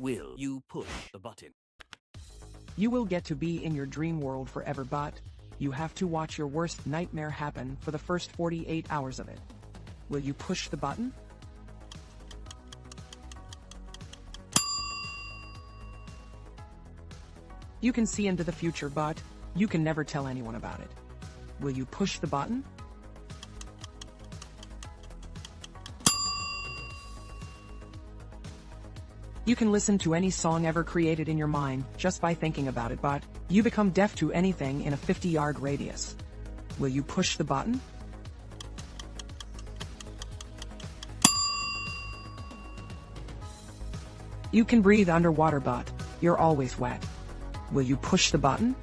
Will you push the button? You will get to be in your dream world forever, but you have to watch your worst nightmare happen for the first 48 hours of it. Will you push the button? You can see into the future, but you can never tell anyone about it. Will you push the button? You can listen to any song ever created in your mind just by thinking about it, but you become deaf to anything in a 50-yard radius. Will you push the button? You can breathe underwater, but you're always wet. Will you push the button?